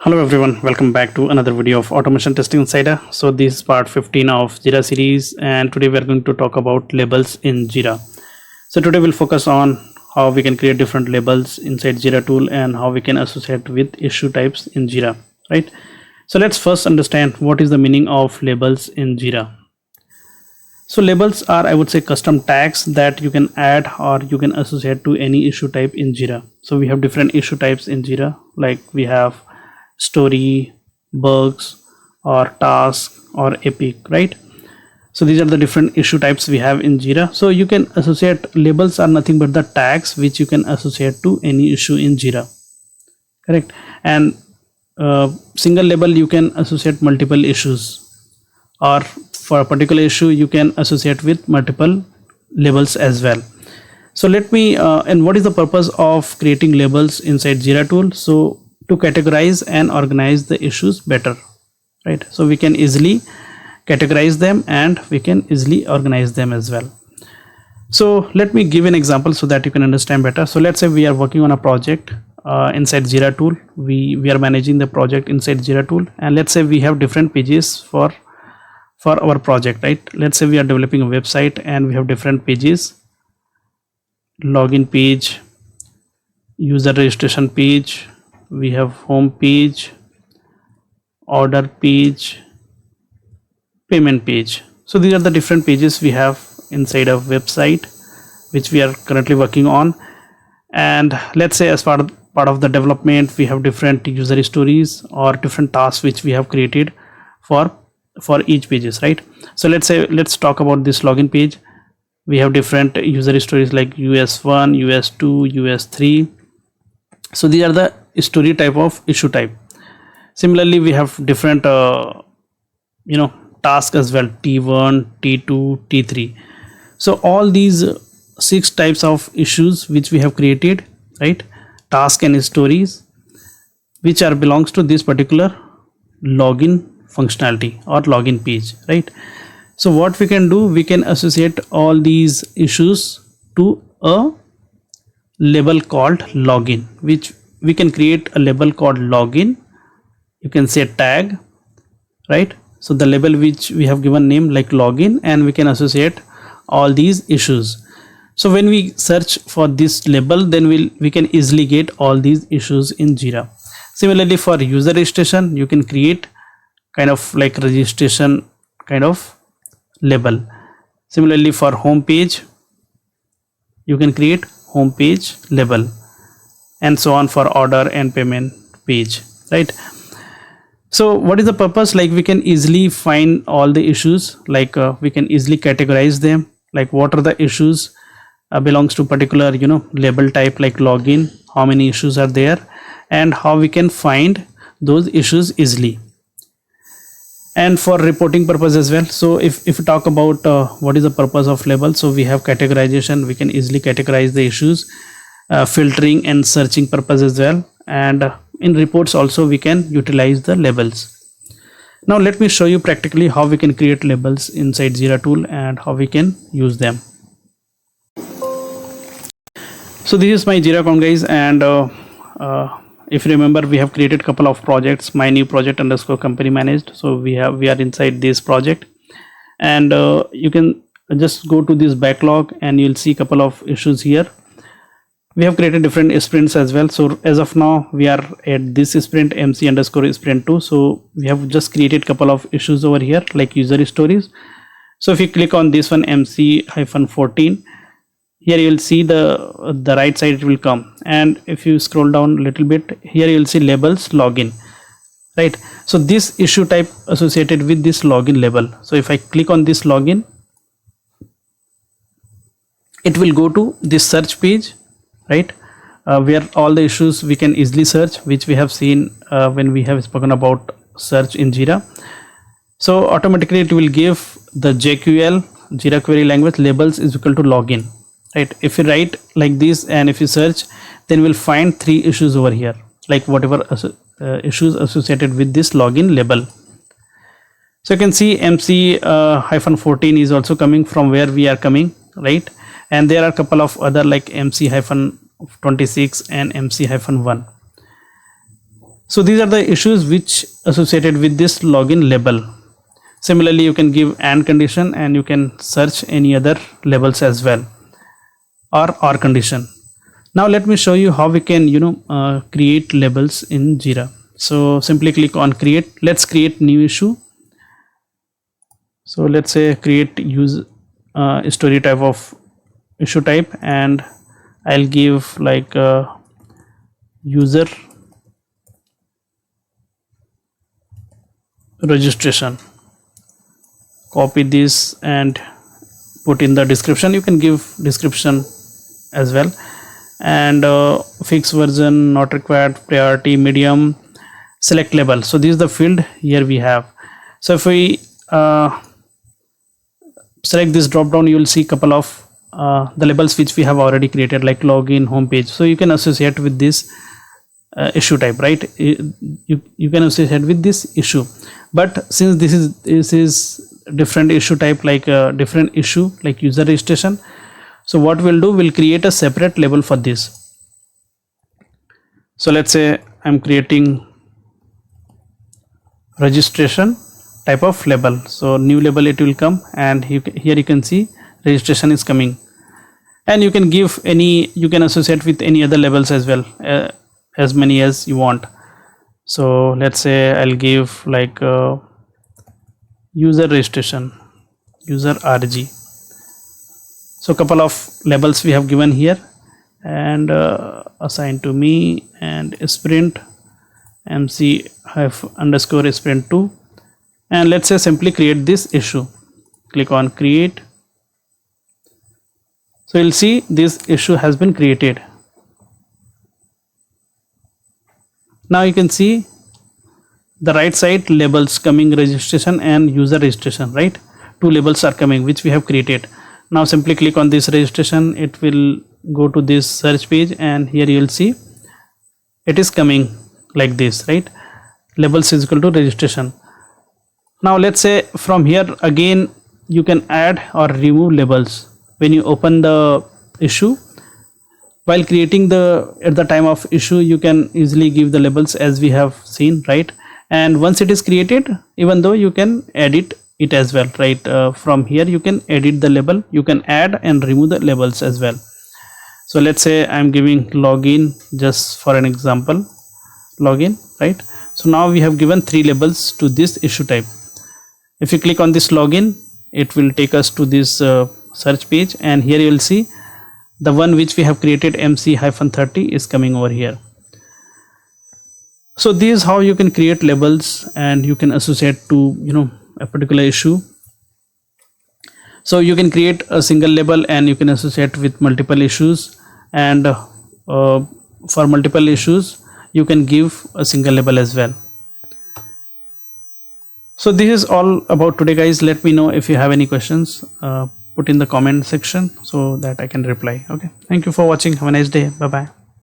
Hello everyone, welcome back to another video of Automation Testing Insider. So this is part 15 of Jira series, and today we are going to talk about labels in Jira. So today we'll focus on how we can create different labels inside Jira tool and how we can associate with issue types in Jira, right? So let's first understand what is the meaning of labels in Jira. So labels are, I would say, custom tags that you can add or you can associate to any issue type in Jira. So we have different issue types in Jira, like we have story, bugs, or task, or epic, right? So these are the different issue types we have in Jira. So you can associate, labels are nothing but the tags which you can associate to any issue in Jira, correct? And single label you can associate multiple issues, or for a particular issue you can associate with multiple labels as well. So let me and what is the purpose of creating labels inside Jira tool? So to categorize and organize the issues better, right? So we can easily categorize them and we can easily organize them as well. So let me give an example so that you can understand better. So let's say we are working on a project inside Jira tool. We are managing the project inside Jira tool, and let's say we have different pages for our project, right? Let's say we are developing a website and we have different pages: login page, user registration page, we have home page, order page, payment page. So these are the different pages we have inside a website which we are currently working on. And let's say as part of the development we have different user stories or different tasks which we have created for each pages, right? So let's talk about this login page. We have different user stories like US1, US2, US3. So these are the story type of issue type. Similarly, we have different tasks as well: T1, T2, T3. So all these 6 types of issues which we have created, right? Task and stories, which are belongs to this particular login functionality or login page, right? So what we can do, we can associate all these issues to a label called login, which we can create a label called login. You can say tag, right? So the label which we have given name like login, and we can associate all these issues. So when we search for this label, then we can easily get all these issues in Jira. Similarly, for user registration, you can create kind of like registration kind of label. Similarly, for home page, you can create home page label, and so on for order and payment page, right? So what is the purpose? Like we can easily find all the issues, like we can easily categorize them, like what are the issues belongs to particular label type like login, how many issues are there, and how we can find those issues easily. And for reporting purpose as well. So if we talk about what is the purpose of label, so we have categorization. We can easily categorize the issues, filtering and searching purpose as well, and in reports also we can utilize the labels. Now let me show you practically how we can create labels inside Jira tool and how we can use them. So this is my Jira account, guys, and if you remember, we have created couple of projects, my new project _ company managed. So we are inside this project, and you can just go to this backlog and you'll see couple of issues here. We have created different sprints as well. So as of now we are at this sprint MC _ sprint 2. So we have just created couple of issues over here like user stories. So if you click on this one, MC-14, here you will see the right side, it will come, and if you scroll down a little bit, here you will see labels login, right? So this issue type associated with this login label. So if I click on this login, it will go to this search page, right? Where all the issues we can easily search, which we have seen when we have spoken about search in Jira. So automatically it will give the JQL, Jira query language, labels is equal to login, right? If you write like this and if you search, then we'll find 3 issues over here, like whatever issues associated with this login label. So you can see MC-14 is also coming from where we are coming, right? And there are a couple of other like MC-26 and MC-1. So these are the issues which associated with this login label. Similarly, you can give AND condition and you can search any other labels as well, or condition. Now let me show you how we can create labels in Jira. So simply click on create. Let's create new issue. So let's say create use story type of issue type, and I'll give like user registration. Copy this and put in the description. You can give description as well, and fixed version, not required, priority, medium, select label. So this is the field here we have. So if we select this drop down, you will see couple of the labels which we have already created, like login, home page. So you can associate with this issue type, right? You can associate with this issue, but since this is different issue type, like a different issue like user registration, so what we'll do, we'll create a separate label for this. So let's say I'm creating registration type of label. So new label it will come, and here you can see registration is coming, and you can give any, you can associate with any other labels as well, as many as you want. So let's say I'll give like user registration, user RG. So couple of labels we have given here, and assign to me, and sprint mc _ sprint 2, and let's say simply create this issue. Click on create. So you'll see this issue has been created. Now you can see the right side labels coming, registration and user registration, right? Two labels are coming which we have created. Now simply click on this registration, it will go to this search page, and here you will see it is coming like this, right? Labels is equal to registration. Now let's say from here again you can add or remove labels. When you open the issue, while creating at the time of issue, you can easily give the labels as we have seen, right? And once it is created, even though you can edit it as well, right? From here you can edit the label, you can add and remove the labels as well. So let's say I'm giving login just for an example, login, right? So now we have given 3 labels to this issue type. If you click on this login, it will take us to this search page, and here you will see the one which we have created, MC-30, is coming over here. So this is how you can create labels, and you can associate to a particular issue. So you can create a single label and you can associate with multiple issues, and for multiple issues you can give a single label as well. So this is all about today, guys. Let me know if you have any questions. Put in the comment section so that I can reply. Okay, thank you for watching. Have a nice day. Bye bye.